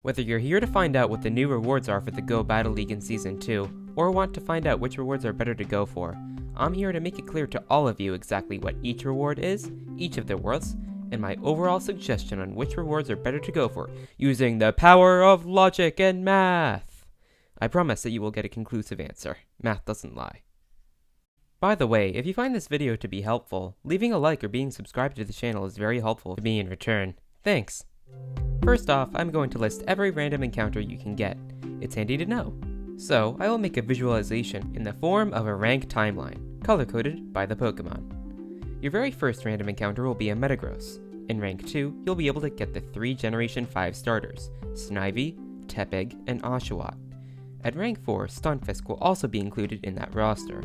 Whether you're here to find out what the new rewards are for the Go Battle League in Season 2, or want to find out which rewards are better to go for, I'm here to make it clear to all of you exactly what each reward is, each of their worths, and my overall suggestion on which rewards are better to go for, using the power of logic and math. I promise that you will get a conclusive answer. Math doesn't lie. By the way, if you find this video to be helpful, leaving a like or being subscribed to the channel is very helpful to me in return. Thanks! First off, I'm going to list every random encounter you can get. It's handy to know. So, I will make a visualization in the form of a rank timeline, color-coded by the Pokemon. Your very first random encounter will be a Metagross. In rank 2, you'll be able to get the 3 Generation 5 starters, Snivy, Tepig, and Oshawott. At rank 4, Stunfisk will also be included in that roster.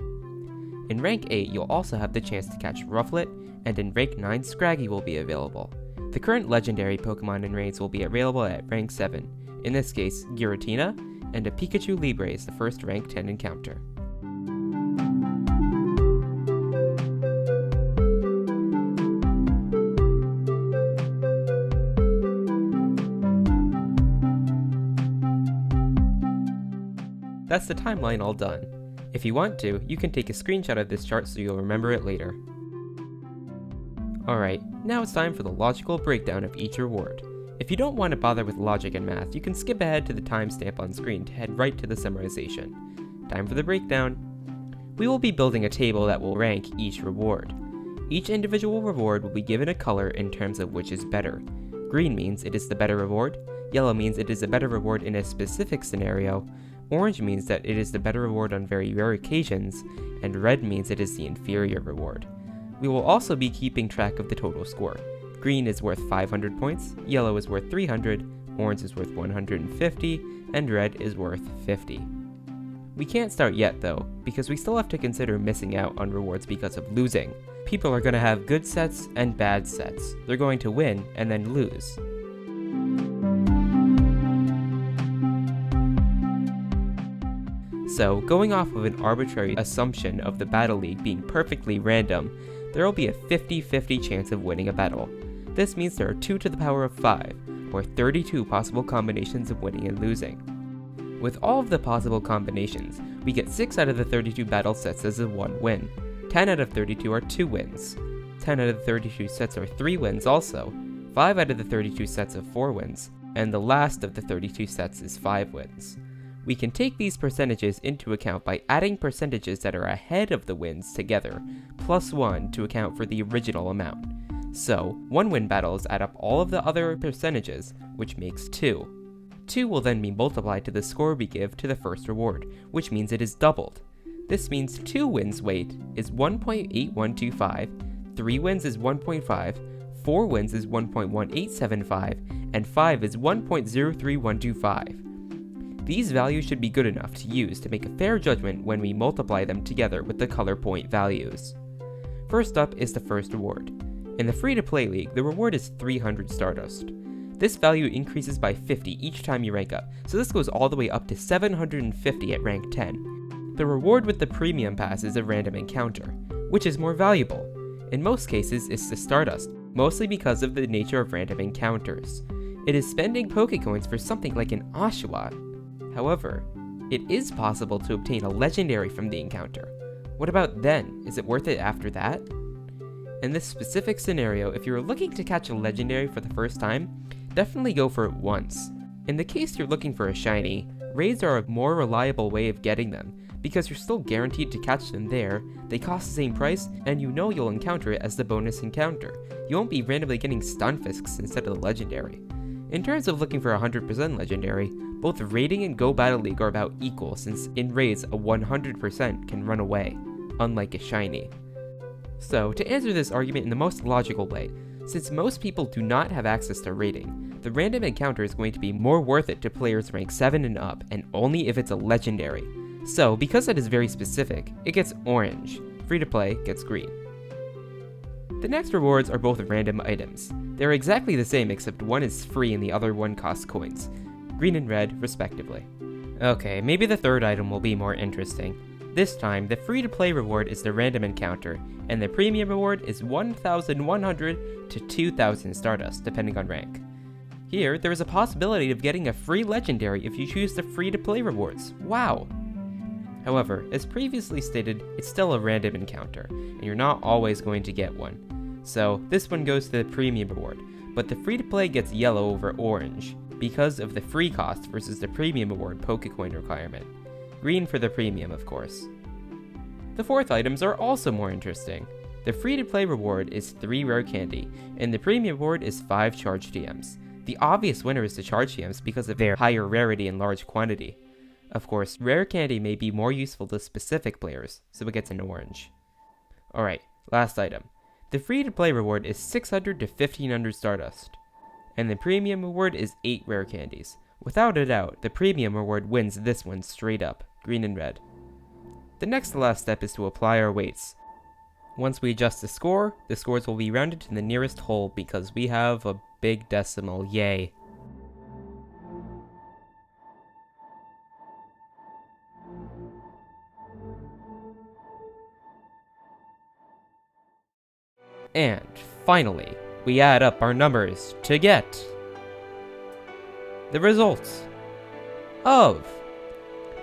In rank 8, you'll also have the chance to catch Rufflet, and in rank 9, Scraggy will be available. The current legendary Pokemon in raids will be available at rank 7, in this case, Giratina, and a Pikachu Libre is the first rank 10 encounter. That's the timeline all done. If you want to, you can take a screenshot of this chart so you'll remember it later. Alright, now it's time for the logical breakdown of each reward. If you don't want to bother with logic and math, you can skip ahead to the timestamp on screen to head right to the summarization. Time for the breakdown. We will be building a table that will rank each reward. Each individual reward will be given a color in terms of which is better. Green means it is the better reward, yellow means it is a better reward in a specific scenario, orange means that it is the better reward on very rare occasions, and red means it is the inferior reward. We will also be keeping track of the total score. Green is worth 500 points, yellow is worth 300, orange is worth 150, and red is worth 50. We can't start yet though, because we still have to consider missing out on rewards because of losing. People are going to have good sets and bad sets. They're going to win and then lose. So, going off of an arbitrary assumption of the Battle League being perfectly random, there will be a 50-50 chance of winning a battle. This means there are 2 to the power of 5, or 32 possible combinations of winning and losing. With all of the possible combinations, we get 6 out of the 32 battle sets as a 1 win, 10 out of 32 are 2 wins, 10 out of the 32 sets are 3 wins also, 5 out of the 32 sets of 4 wins, and the last of the 32 sets is 5 wins. We can take these percentages into account by adding percentages that are ahead of the wins together, plus 1 to account for the original amount. So, 1-win battles add up all of the other percentages, which makes 2. 2 will then be multiplied to the score we give to the first reward, which means it is doubled. This means 2 wins weight is 1.8125, 3 wins is 1.5, 4 wins is 1.1875, and 5 is 1.03125. These values should be good enough to use to make a fair judgment when we multiply them together with the color point values. First up is the first reward. In the free-to-play league, the reward is 300 Stardust. This value increases by 50 each time you rank up, so this goes all the way up to 750 at rank 10. The reward with the premium pass is a random encounter, which is more valuable. In most cases, it's the Stardust, mostly because of the nature of random encounters. It is spending Pokecoins for something like an Oshawott. However, it is possible to obtain a legendary from the encounter. What about then? Is it worth it after that? In this specific scenario, if you're looking to catch a legendary for the first time, definitely go for it once. In the case you're looking for a shiny, raids are a more reliable way of getting them, because you're still guaranteed to catch them there, they cost the same price, and you know you'll encounter it as the bonus encounter. You won't be randomly getting Stunfisks instead of the legendary. In terms of looking for a 100% legendary, both raiding and Go Battle League are about equal, since in raids a 100% can run away, unlike a shiny. So, to answer this argument in the most logical way, since most people do not have access to raiding, the random encounter is going to be more worth it to players rank 7 and up, and only if it's a legendary. So, because that is very specific, it gets orange, free to play gets green. The next rewards are both random items. They're exactly the same except one is free and the other one costs coins. Green and red, respectively. Okay, maybe the third item will be more interesting. This time, the free-to-play reward is the random encounter, and the premium reward is 1,100 to 2,000 Stardust, depending on rank. Here, there is a possibility of getting a free legendary if you choose the free-to-play rewards. Wow! However, as previously stated, it's still a random encounter, and you're not always going to get one. So, this one goes to the premium reward, but the free-to-play gets yellow over orange, because of the free cost versus the premium reward Pokecoin requirement. Green for the premium, of course. The fourth items are also more interesting. The free-to-play reward is 3 rare candy, and the premium reward is 5 charge TMs. The obvious winner is the charge TMs because of their higher rarity and large quantity. Of course, rare candy may be more useful to specific players, so it gets an orange. Alright, last item. The free-to-play reward is 600 to 1500 Stardust, and the premium reward is 8 rare candies. Without a doubt, the premium reward wins this one straight up, green and red. The next to last step is to apply our weights. Once we adjust the scores will be rounded to the nearest whole because we have a big decimal, yay. And finally, we add up our numbers to get the results of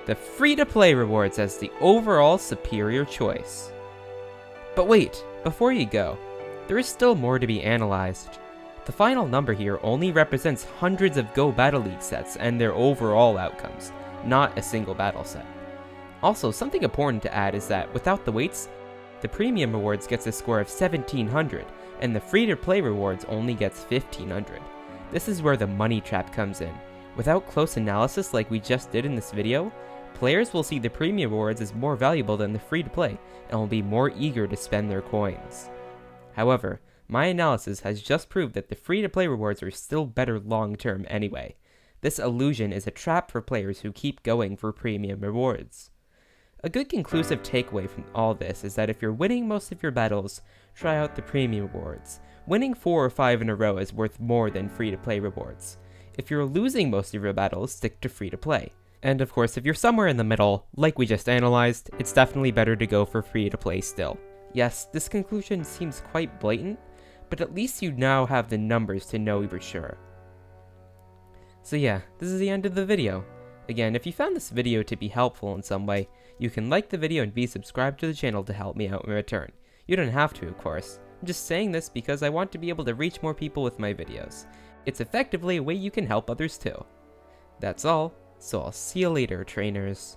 the free-to-play rewards as the overall superior choice. But wait, before you go, there is still more to be analyzed. The final number here only represents hundreds of Go Battle League sets and their overall outcomes, not a single battle set. Also, something important to add is that without the weights, the premium rewards gets a score of 1700, and the free-to-play rewards only gets 1500. This is where the money trap comes in. Without close analysis like we just did in this video, players will see the premium rewards as more valuable than the free-to-play, and will be more eager to spend their coins. However, my analysis has just proved that the free-to-play rewards are still better long-term anyway. This illusion is a trap for players who keep going for premium rewards. A good conclusive takeaway from all this is that if you're winning most of your battles, try out the premium rewards. Winning 4 or 5 in a row is worth more than free-to-play rewards. If you're losing most of your battles, stick to free-to-play. And of course, if you're somewhere in the middle, like we just analyzed, it's definitely better to go for free-to-play still. Yes, this conclusion seems quite blatant, but at least you now have the numbers to know for sure. So yeah, this is the end of the video. Again, if you found this video to be helpful in some way, you can like the video and be subscribed to the channel to help me out in return. You don't have to, of course. I'm just saying this because I want to be able to reach more people with my videos. It's effectively a way you can help others too. That's all, so I'll see you later, trainers.